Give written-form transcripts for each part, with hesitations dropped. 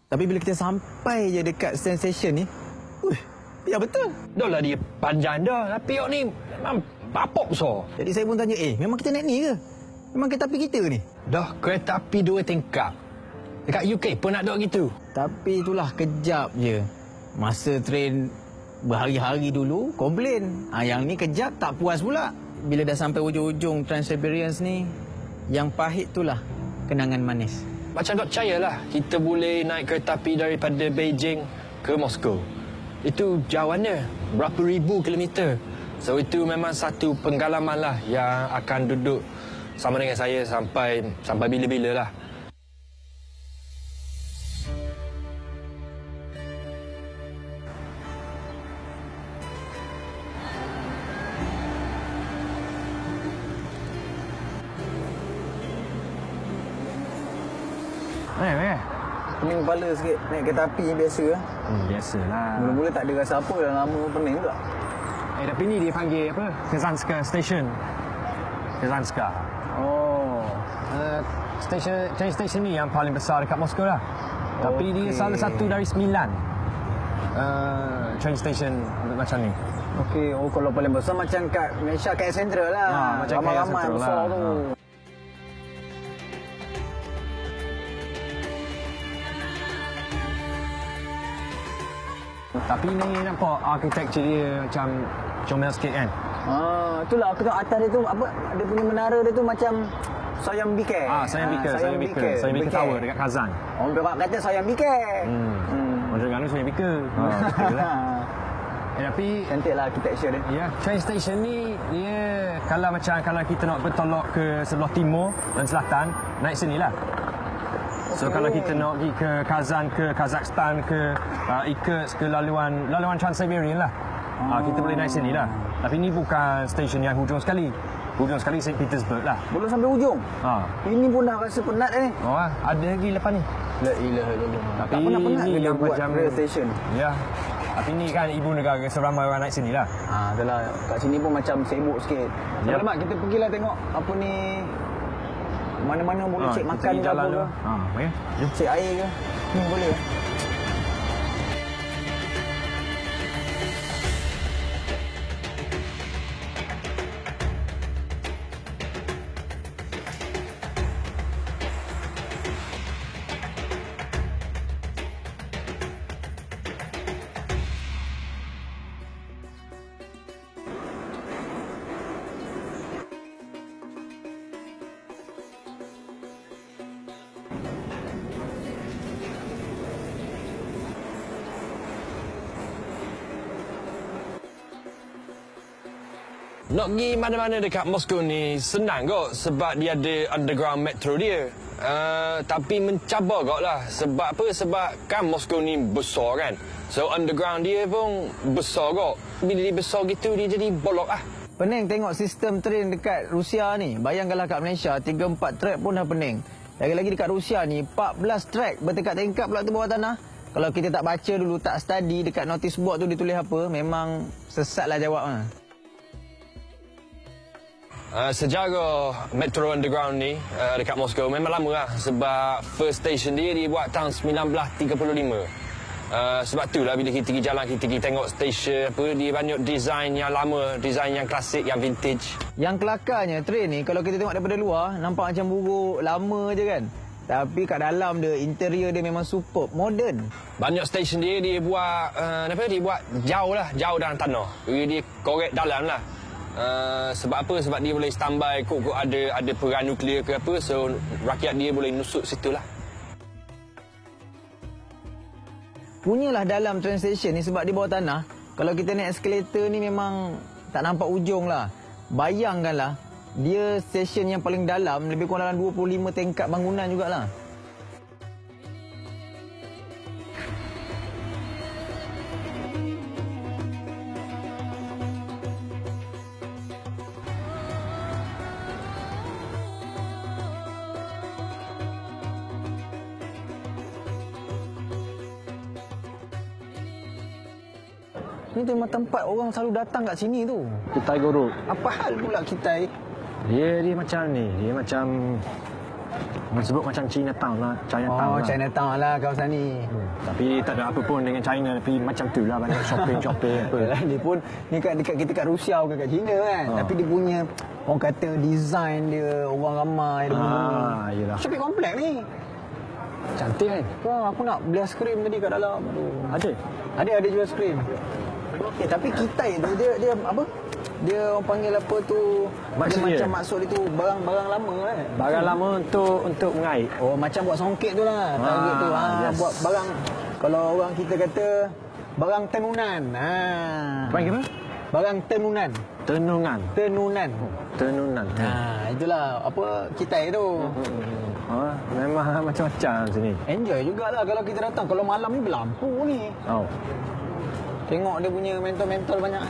Tapi bila kita sampai je dekat station ni, ya betul. Dah lah dia panjang dah. Tapi ni memang bapok besar. Jadi saya pun tanya, memang kita naik ni ke? Memang kereta api kita ke ni? Dah kereta api 2 tingkap. Dekat UK pun nak duduk gitu. Tapi itulah kejap je. Masa train berhari-hari dulu, komplain. Yang ni kejap tak puas pula. Bila dah sampai ujung-ujung Trans-Siberian ni, yang pahit itulah kenangan manis. Macam tak percayalah kita boleh naik kereta api daripada Beijing ke Moskow. Itu jauhannya berapa ribu kilometer. So itu memang satu pengalaman lah yang akan duduk sama dengan saya sampai bila-bila lah. Pening kepala sikit naik kereta api ni biasa lah. Biasalah. Mula-mula tak ada rasa apa dah lama pening pula. Tapi ni dia panggil apa? Kazanska Station. Kazanska. Oh. Train station ni yang paling besar dekat Moskow lah. Tapi dia salah satu dari 9 train station macam ni. Okey, kalau paling besar macam kat Malaysia KL Sentral lah. Macam KL ramai-ramai Sentral besar lah. tu. Tapi ni nampak arkitektur dia macam comel sikit kan? Itulah aku tengok atas dia tu apa dia punya menara dia tu macam Sayang Biker. Sayang Biker Tower dekat Kazan. Orang Perak kata Sayang Biker. Orang Terengganu Sayang Biker. Betul lah. Tapi cantik lah arkitektur dia. Ya, train station ni dia kalau kita nak bertolak ke sebelah timur dan selatan, naik sini lah. So kalau kita nak pergi ke Kazan ke Kazakhstan ke Irkutsk ke laluan Trans-Siberian lah. Kita boleh naik sini lah. Tapi ni bukan stesen yang hujung sekali. Hujung sekali St. Petersburg lah. Belum sampai hujung? Ini pun dah rasa penat ni. Ada lagi lepas ni. La ilaha illallah. Tapi tak penat-penat ni dia yang buat macam rail station. Ya. Tapi ni kan ibu negara, seramai orang naik sini lah. Itulah. Kat sini pun macam sibuk sikit. Alamak, kita pergilah tengok apa ni. Mana-mana boleh cek makan ke apa ke. Cek air ke. Boleh. Nak pergi mana-mana dekat Moskow ni senang kok sebab dia ada underground metro dia. Tapi mencabar kok lah. Sebab apa? Sebab kan Moskow ni besar kan. So underground dia pun besar kok. Bila dia besar gitu dia jadi bolok lah. Pening tengok sistem train dekat Rusia ni. Bayangkanlah kat Malaysia 3-4 track pun dah pening. Lagi-lagi dekat Rusia ni 14 track bertingkat-tingkat pula tu bawah tanah. Kalau kita tak baca dulu, tak study dekat notice board tu ditulis apa, memang sesatlah jawabnya. Sejarah Metro Underground ni dekat Moskow memang lama lah. Sebab first station dia dibuat tahun 1935. Sebab itulah bila kita pergi jalan, kita pergi tengok stesen apa, dia banyak design yang lama, design yang klasik, yang vintage. Yang kelakarnya train ni, kalau kita tengok daripada luar, nampak macam buruk, lama je kan. Tapi kat dalam dia, interior dia memang superb, modern. Banyak stesen dia buat, dia buat jauh dalam tanah. Dia korek dalam lah. Sebab apa? Sebab dia boleh standby kok ada perang nuklear ke apa, so rakyat dia boleh nusuk situ lah. Punyalah dalam train station ni sebab di bawah tanah. Kalau kita naik eskalator ni memang tak nampak ujung lah. Bayangkanlah, dia stesen yang paling dalam, lebih kurang dalam 25 tingkat bangunan jugalah. Ini memang tempat orang selalu datang kat sini tu. Kitai Guru. Apa hal pula Kitai? Dia macam ni. Dia macam Orang sebut macam Chinatown lah. Chinatown Oh, lah. Chinatown lah kawasan ni. Tapi tak ada apa pun dengan China. Tapi macam tu lah. Banyak shopping-shopping apa. Yalah, dia pun ni dekat kita kat Rusia bukan kat China kan. Tapi dia punya orang kata design dia orang ramai dia yelah. shopping komplek ni. Cantik kan? Wah, aku nak beli aiskrim tadi kat dalam. Aduh. Ada? Ada jual aiskrim. Tapi kita itu dia apa? Dia orang panggil apa tu? Maksud dia dia? macam maksud dia tu barang-barang lama kan. Barang lama untuk mengait. Oh, macam buat songket tu lah. Target tu. yes. Buat barang, kalau orang kita kata barang tenunan. Panggil apa? Barang tenunan. Tenungan. Tenunan. Tenunan. Itulah apa kita itu. Memang macam-macam sini. Enjoy jugalah kalau kita datang. Kalau malam ni berlampu ni. Oh. Tengok dia punya mentol-mentol banyak.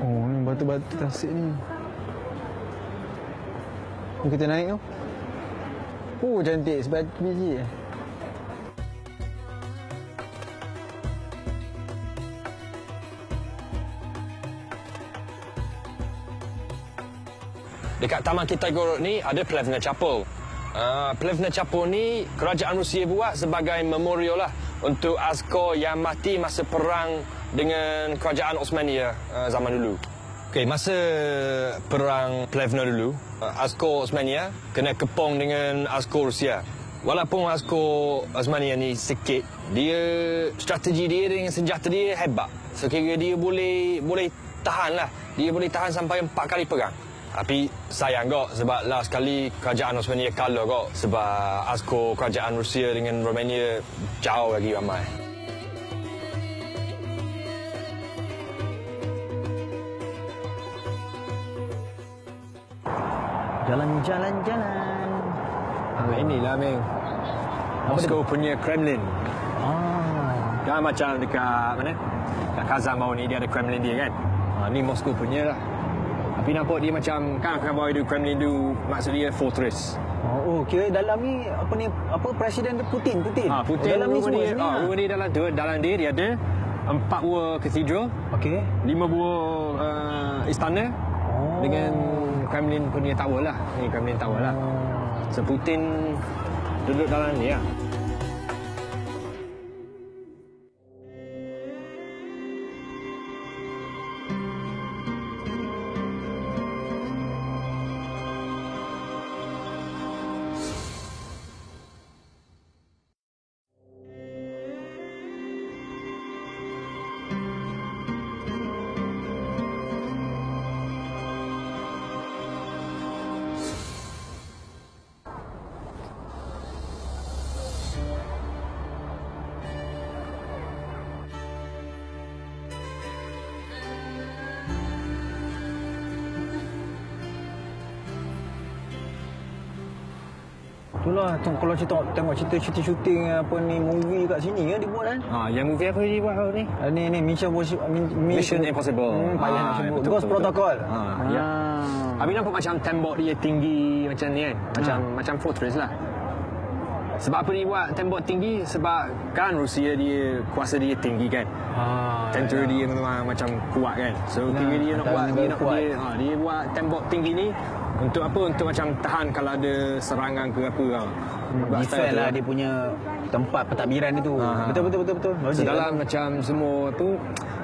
Oh, ni batu-batu tasik ni. Oh, kita naik tu. Oh, cantik sebab biji. Dekat Taman Kitagorod ni ada Plevna Chapel. Plevna Chapel ni kerajaan Rusia buat sebagai memorial lah untuk askar yang mati masa perang dengan kerajaan Osmania zaman dulu. Okey, masa perang Plevna dulu, askar Osmania kena kepung dengan askar Rusia. Walaupun askar Osmania ni sikit, dia strategi dia dengan senjata dia hebat. So kira dia boleh tahan lah. Dia boleh tahan sampai 4 kali perang. Tapi sayang kok sebab last kali kerajaan Osmania kalah kok sebab askar kerajaan Rusia dengan Romania jauh lagi ramai. Jalan-jalan-jalan. Inilah Ming. Moscow punya Kremlin. Dah macam dekat mana? Dekat Kazan bawah ni dia ada Kremlin dia kan. Ni Moscow punya lah. Tapi nampak dia macam kan bawah itu Kremlin tu maksud dia fortress. Oh, kira dalam ni apa presiden tu Putin. Putin dalam ni semua dia, sini. rumah dia dalam tu, dalam dia ada 4 buah cathedral, Okey. 5 buah istana dengan Kremlin punya tower lah. Ni Kremlin tower lah. So Putin duduk dalam ni lah. Itulah kalau tengok cerita syuting apa ni movie kat sini kan dibuat kan. Yang movie apa dia buat ni? Ni Mission Impossible. Payah nak sebut. betul, Ghost betul. Protocol. Ya. Habis nampak macam tembok dia tinggi macam ni kan. Macam fortress lah. Sebab apa dia buat tembok tinggi? Sebab kan Rusia dia kuasa dia tinggi kan. Tentera dia memang macam kuat kan. So kira dia nak buat dia buat tembok tinggi ni untuk apa? Untuk macam tahan kalau ada serangan ke apa. Defend lah dia punya tempat pentadbiran dia tu. Betul. So dalam macam semua tu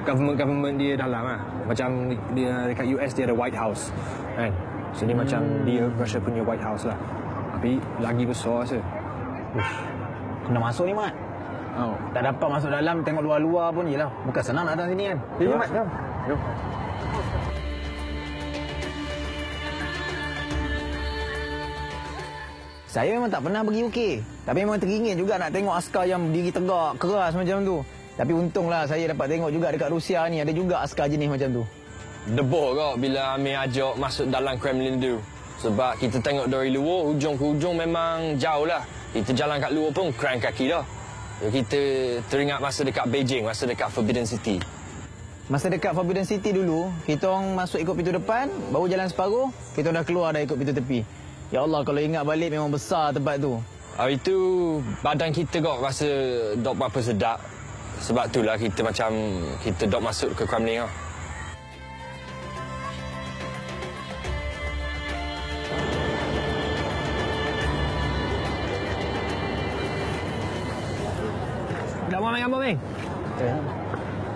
government dia dalam lah. Macam dia dekat US dia ada White House kan. So dia macam dia Russia punya White House lah. Tapi lagi besar rasa. Kena masuk ni Mat. Tak dapat masuk dalam, tengok luar-luar pun yelah. Bukan senang nak datang sini kan. Ya, Mat. Jom. Saya memang tak pernah pergi UK. Tapi memang teringin juga nak tengok askar yang berdiri tegak, keras macam tu. Tapi untunglah saya dapat tengok juga dekat Rusia ni ada juga askar jenis macam tu. Debok kok bila Amir ajak masuk dalam Kremlin tu. Sebab kita tengok dari luar, hujung ke hujung memang jauh lah. Kita jalan kat luar pun kram kaki dah. Kita teringat masa dekat Beijing, masa dekat Forbidden City. Masa dekat Forbidden City dulu, kita orang masuk ikut pintu depan, baru jalan separuh, kita dah keluar dah ikut pintu tepi. Ya Allah, kalau ingat balik memang besar tempat tu. Hari tu badan kita kok rasa dok berapa sedap. Sebab itulah kita macam kita dok masuk ke Kremlin lah. Dah mau main gambar, Meng?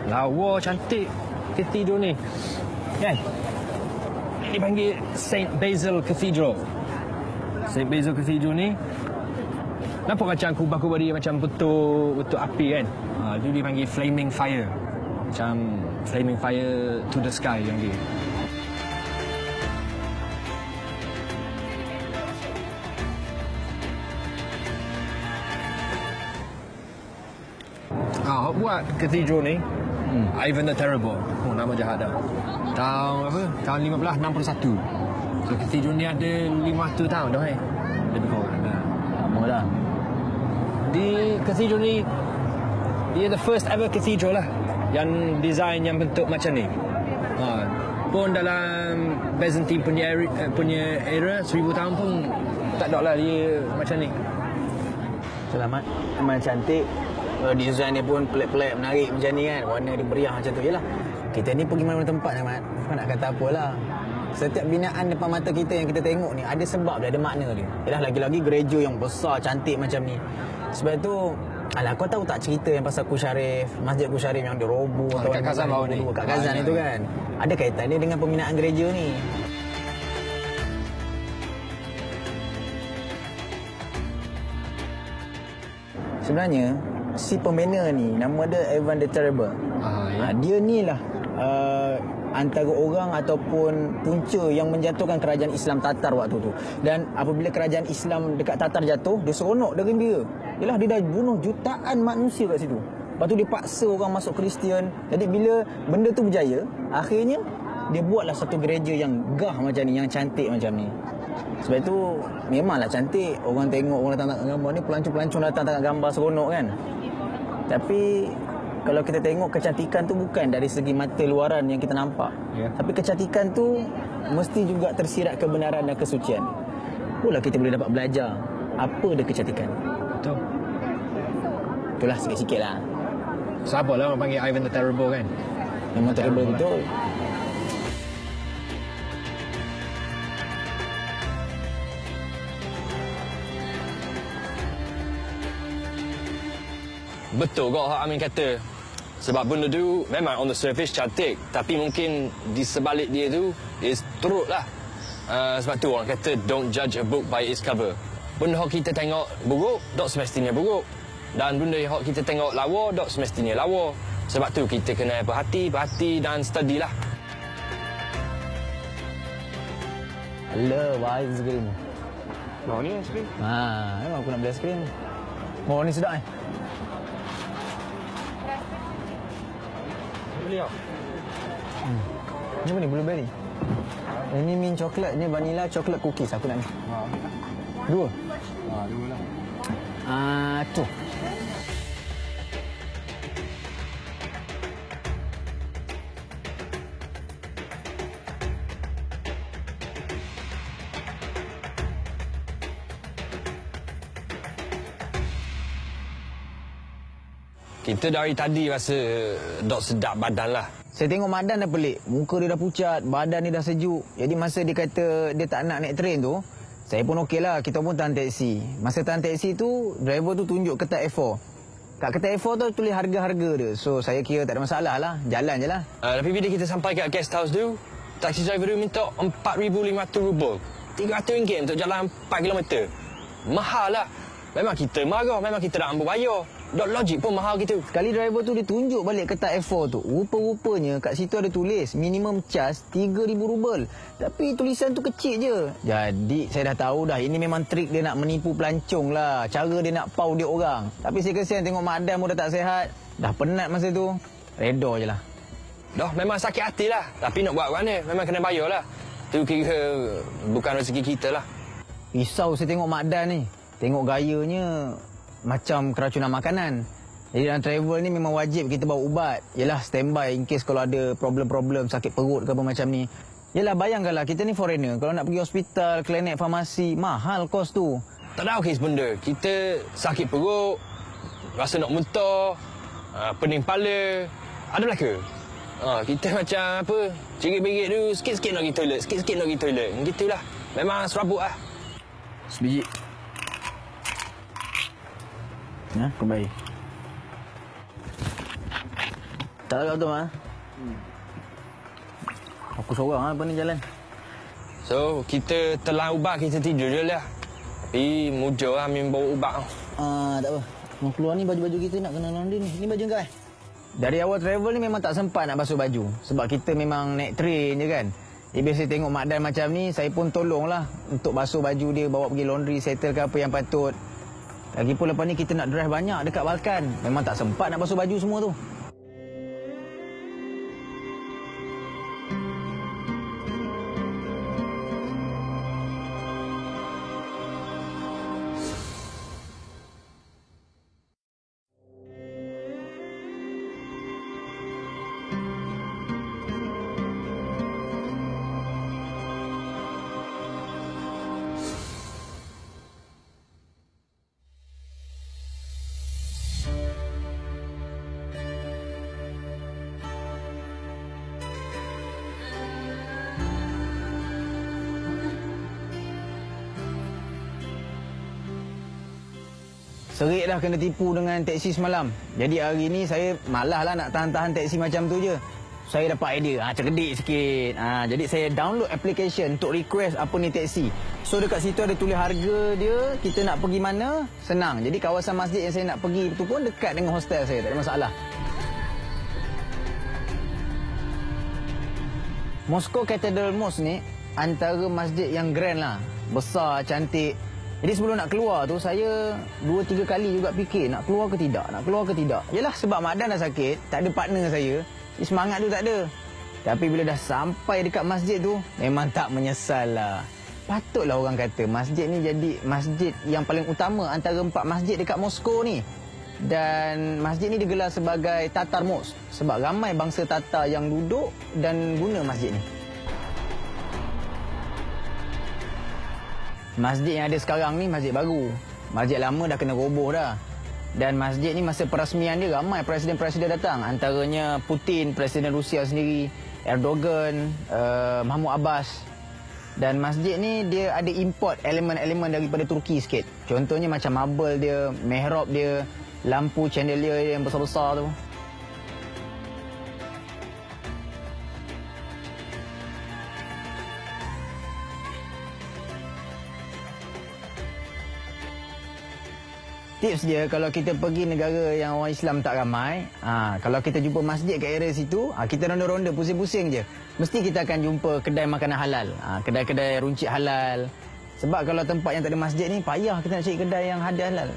Lawa cantik cathedral ni. Kan? Ini panggil St. Basil Cathedral. St. Basil Cathedral ni nampak macam kubah-kubah dia macam betul api kan. Itu dipanggil flaming fire. Macam flaming fire to the sky yang dia. Hok buat cathedral ni Ivan the Terrible. Nama jahat dah. Tahun 1561. So cathedral ni ada 500 tahun dah lebih kurang dah. Lama dah. Di cathedral ni dia the first ever cathedral lah yang design yang bentuk macam ni. Pun dalam Byzantine punya era 1000 tahun pun tak ada lah dia macam ni. Selamat. Memang cantik. Design dia pun pelik-pelik, menarik macam ni kan. Warna dia beriah macam tu. Yelah, kita ni pergi mana-mana tempat ni, Mat. Bukan nak kata apalah. Setiap binaan depan mata kita yang kita tengok ni ada sebab dia, ada makna dia. Yelah, lagi-lagi gereja yang besar, cantik macam ni. Sebab tu, alah, kau tahu tak cerita yang pasal Kusyarif, Masjid Kusyarif yang diroboh kat Kazan bawah ni. Kat Kazan itu kan. Ada kaitan dia dengan pembinaan gereja ni. Sebenarnya si pembina ni nama dia Ivan the Terrible. Dia ni lah antara orang ataupun punca yang menjatuhkan kerajaan Islam Tatar waktu tu. Dan apabila kerajaan Islam dekat Tatar jatuh, dia seronok, dia gembira. Yalah, dia dah bunuh jutaan manusia kat situ. Lepas tu dia paksa orang masuk Kristian. Jadi bila benda tu berjaya, akhirnya dia buatlah satu gereja yang gah macam ni, yang cantik macam ni. Sebab itu memanglah cantik. Orang tengok, orang datang tengok gambar ni, pelancong-pelancong datang tengok gambar, seronok kan. Tapi kalau kita tengok kecantikan tu bukan dari segi mata luaran yang kita nampak. Tapi kecantikan tu mesti juga tersirat kebenaran dan kesucian. Itulah kita boleh dapat belajar apa dia kecantikan. Betul. Itulah sikit-sikit lah. Siapa lah orang panggil Ivan the Terrible kan? Memang terrible betul. Betul kok hak Amin kata. Sebab benda tu memang on the surface cantik, tapi mungkin di sebalik dia tu dia teruk lah. Sebab tu orang kata don't judge a book by its cover. Benda yang kita tengok buruk, tak semestinya buruk. Dan benda yang kita tengok lawa, tak semestinya lawa. Sebab tu kita kena berhati dan study lah. Love aiskrim. Oh ni aiskrim. Memang aku nak beli aiskrim. Oh, ni sedap Beli tak? Ni apa ni? Blueberry. Ini mint coklat, ni vanilla coklat cookies. Aku nak ni. Dua? Dua lah. Tu. Kita dari tadi rasa dok sedap badan lah. Saya tengok Madan dah pelik. Muka dia dah pucat, badan dia dah sejuk. Jadi masa dia kata dia tak nak naik train tu, saya pun okey lah. Kita pun tahan taksi. Masa tahan taksi tu, driver tu tunjuk ketat A4. Kat ketat A4 tu tulis harga-harga dia. So saya kira tak ada masalah lah. Jalan je lah. Tapi bila kita sampai kat guest house tu, taksi driver tu minta RM4,500. RM300 untuk jalan 4 km. Mahal lah. Memang kita marah, memang kita nak ambil bayar. Tak logik pun mahal gitu. Sekali driver tu dia tunjuk balik ketat A4 tu. Rupa-rupanya kat situ ada tulis minimum charge RM3,000. Tapi tulisan tu kecil je. Jadi saya dah tahu dah ini memang trik dia nak menipu pelancong lah. Cara dia nak pau dia orang. Tapi saya kesian tengok Mak Adam pun dah tak sihat. Dah penat masa tu. Reda je lah. Dah memang sakit hati lah. Tapi nak buat mana? Memang kena bayar lah. Tu kira bukan rezeki kita lah. Risau saya tengok Mak Dan ni. Tengok gayanya macam keracunan makanan. Jadi dalam travel ni memang wajib kita bawa ubat. Yelah, standby in case kalau ada problem-problem sakit perut ke apa macam ni. Yelah, bayangkanlah kita ni foreigner. Kalau nak pergi hospital, klinik, farmasi, mahal kos tu. Tak ada kes benda. Kita sakit perut, rasa nak muntah, pening kepala. Adalah ke? Kita macam apa, cerit-berit tu, sikit-sikit nak pergi toilet, sikit-sikit nak pergi toilet. Gitulah. Memang serabut lah. Sebiji. Kembali. Tak ada tu, ah. Aku seorang apa ni jalan. So, kita telan ubat, kita tidur je lah. Tapi muja lah Amin bawa ubat. Tak apa. Mau keluar ni baju-baju kita nak kena laundry ni. Ni baju kau Dari awal travel ni memang tak sempat nak basuh baju. Sebab kita memang naik train je kan. Biasa tengok Mak Dan macam ni, saya pun tolonglah untuk basuh baju dia, bawa pergi laundry, settle ke apa yang patut. Lagipun lepas ni kita nak drive banyak dekat Balkan. Memang tak sempat nak basuh baju semua tu. Serik dah kena tipu dengan teksi semalam. Jadi hari ni saya malas lah nak tahan-tahan teksi macam tu je. Saya dapat idea, cerdik sikit. Jadi saya download application untuk request apa ni teksi. So dekat situ ada tulis harga dia, kita nak pergi mana, senang. Jadi kawasan masjid yang saya nak pergi tu pun dekat dengan hostel saya, tak ada masalah. Moscow Cathedral Mosque ni antara masjid yang grand lah. Besar, cantik. Jadi sebelum nak keluar tu, saya 2-3 kali juga fikir nak keluar ke tidak, nak keluar ke tidak. Yelah sebab Mak Dan dah sakit, tak ada partner saya. Semangat tu tak ada. Tapi bila dah sampai dekat masjid tu, memang tak menyesal lah. Patutlah orang kata masjid ni jadi masjid yang paling utama antara 4 masjid dekat Moscow ni. Dan masjid ni digelar sebagai Tatar Mosque sebab ramai bangsa Tatar yang duduk dan guna masjid ni. Masjid yang ada sekarang ni masjid baru. Masjid lama dah kena roboh dah. Dan masjid ni masa perasmian dia ramai presiden-presiden datang. Antaranya Putin, presiden Rusia sendiri, Erdogan, Mahmud Abbas. Dan masjid ni dia ada import elemen-elemen daripada Turki sikit. Contohnya macam marble dia, mihrab dia, lampu chandelier yang besar-besar tu. Tips dia kalau kita pergi negara yang orang Islam tak ramai, kalau kita jumpa masjid kat area situ, kita ronda-ronda pusing-pusing je. Mesti kita akan jumpa kedai makanan halal, kedai-kedai runcit halal. Sebab kalau tempat yang tak ada masjid ni, payah kita nak cari kedai yang ada halal.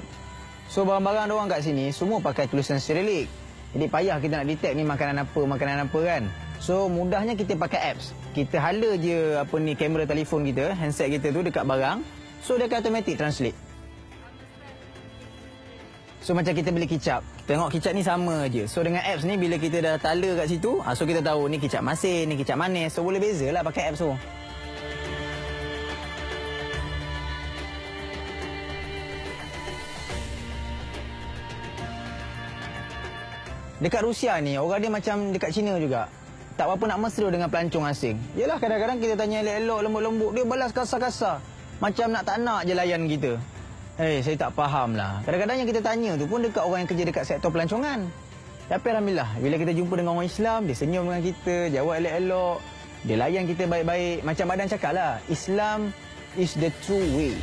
So barang-barang diorang kat sini semua pakai tulisan Cyrillic. Jadi payah kita nak detect ni makanan apa kan. So mudahnya kita pakai apps. Kita hala je kamera telefon kita, handset kita tu dekat barang. So dia akan automatic translate. So macam kita beli kicap, tengok kicap ni sama je. So dengan apps ni bila kita dah tala kat situ, so kita tahu ni kicap masin, ni kicap manis. So boleh bezalah pakai apps tu. Dekat Rusia ni, orang dia macam dekat China juga. Tak apa nak mesra dengan pelancong asing. Yelah kadang-kadang kita tanya elok-elok, lembut-lembut, dia balas kasar-kasar. Macam nak tak nak je layan kita. Saya tak faham lah. Kadang-kadang yang kita tanya tu pun dekat orang yang kerja dekat sektor pelancongan. Tapi alhamdulillah, bila kita jumpa dengan orang Islam, dia senyum dengan kita, jawab elok-elok, dia layan kita baik-baik. Macam Badan cakap lah, Islam is the true way.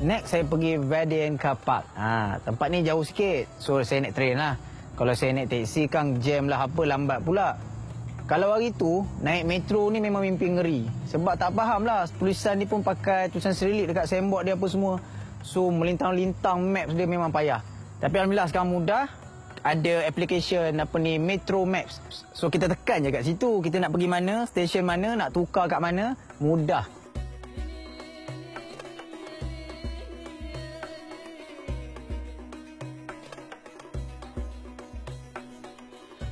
Next saya pergi Vadenka Park. Tempat ni jauh sikit. So saya naik train lah. Kalau saya naik taksi kan jam lah apa, lambat pula. Kalau hari tu naik metro ni memang mimpi ngeri. Sebab tak faham lah. Tulisan ni pun pakai tulisan Cyrillic dekat signboard dia apa semua. So melintang-lintang maps dia memang payah. Tapi alhamdulillah sekarang mudah. Ada application Metro Maps. So kita tekan je kat situ. Kita nak pergi mana, stesen mana, nak tukar kat mana. Mudah.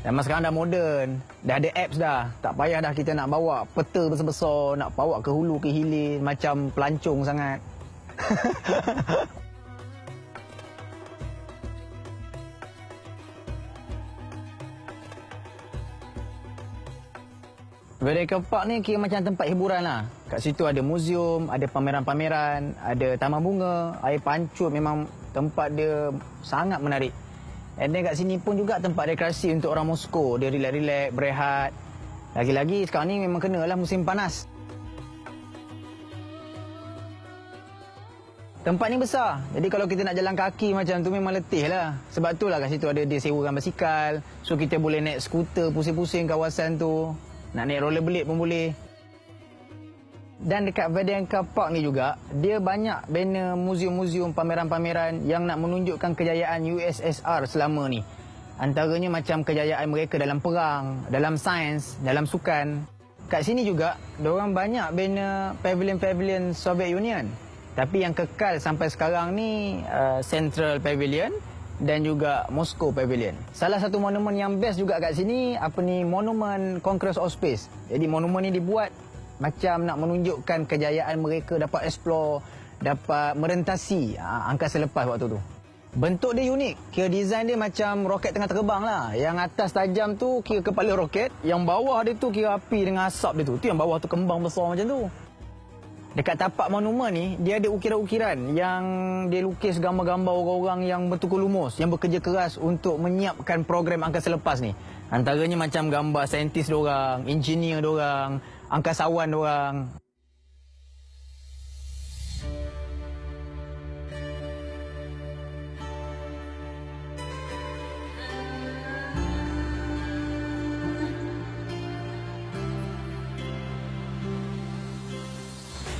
Zaman sekarang dah moden, dah ada apps dah. Tak payah dah kita nak bawa peta besar-besar, nak bawa ke hulu ke hilir macam pelancong sangat. Vertical Park ni kira macam tempat hiburan lah. Kat situ ada muzium, ada pameran-pameran, ada taman bunga, air pancut, memang tempat dia sangat menarik. And then kat sini pun juga tempat rekreasi untuk orang Moskow. Dia relax-relax, berehat. Lagi-lagi sekarang ni memang kenalah musim panas. Tempat ni besar. Jadi kalau kita nak jalan kaki macam tu memang letih lah. Sebab tu lah kat situ ada dia sewakan basikal. So kita boleh naik skuter pusing-pusing kawasan tu. Nak naik rollerblade pun boleh. Dan dekat Vertical Park ni juga, dia banyak banner muzium-muzium, pameran-pameran yang nak menunjukkan kejayaan USSR selama ni. Antaranya macam kejayaan mereka dalam perang, dalam sains, dalam sukan. Kat sini juga, diorang banyak banner pavilion-pavilion Soviet Union. Tapi yang kekal sampai sekarang ni Central Pavilion dan juga Moscow Pavilion. Salah satu monumen yang best juga kat sini, monumen Conquest of Space. Jadi monumen ni dibuat macam nak menunjukkan kejayaan mereka dapat explore, dapat merentasi angkasa lepas waktu tu. Bentuk dia unik. Kira design dia macam roket tengah terbang lah. Yang atas tajam tu kira kepala roket, yang bawah dia tu kira api dengan asap dia tu. Tu yang bawah tu kembang besar macam tu. Dekat tapak monumen ni, dia ada ukiran-ukiran yang dia lukis gambar-gambar orang-orang yang bertukar lumus, yang bekerja keras untuk menyiapkan program angkasa lepas ni. Antaranya macam gambar saintis diorang, engineer diorang, angkasawan diorang.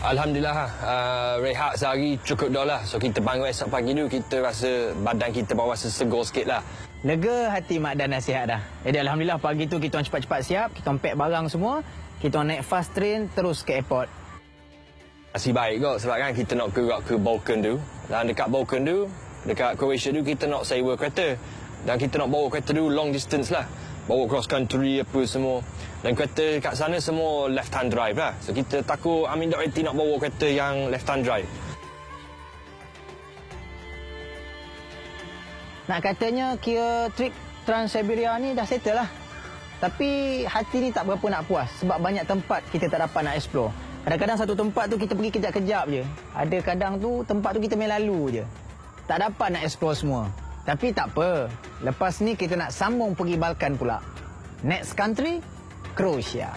Alhamdulillah, rehat sehari cukup dah lah. So kita bangun esok pagi tu, kita rasa badan kita bawa rasa segar sikit lah. Lega hati mak dan nasihat dah. Jadi Alhamdulillah pagi tu kita orang cepat-cepat siap, kita orang pack barang semua, kita orang naik fast train terus ke airport. Masih baik kot sebab kan kita nak gerak ke Balkan tu. Dan dekat Balkan tu, dekat Croatia tu kita nak sewa kereta. Dan kita nak bawa kereta tu long distance lah. Bawa cross country apa semua. Dan kereta kat sana semua left hand drive lah. So kita takut Amin tak reti nak bawa kereta yang left hand drive. Nak katanya kira trip Trans-Siberia ni dah settle lah. Tapi hati ni tak berapa nak puas sebab banyak tempat kita tak dapat nak explore. Kadang-kadang satu tempat tu kita pergi kejap-kejap je. Ada kadang tu tempat tu kita main lalu je. Tak dapat nak explore semua. Tapi tak apa. Lepas ni kita nak sambung pergi Balkan pula. Next country, Croatia.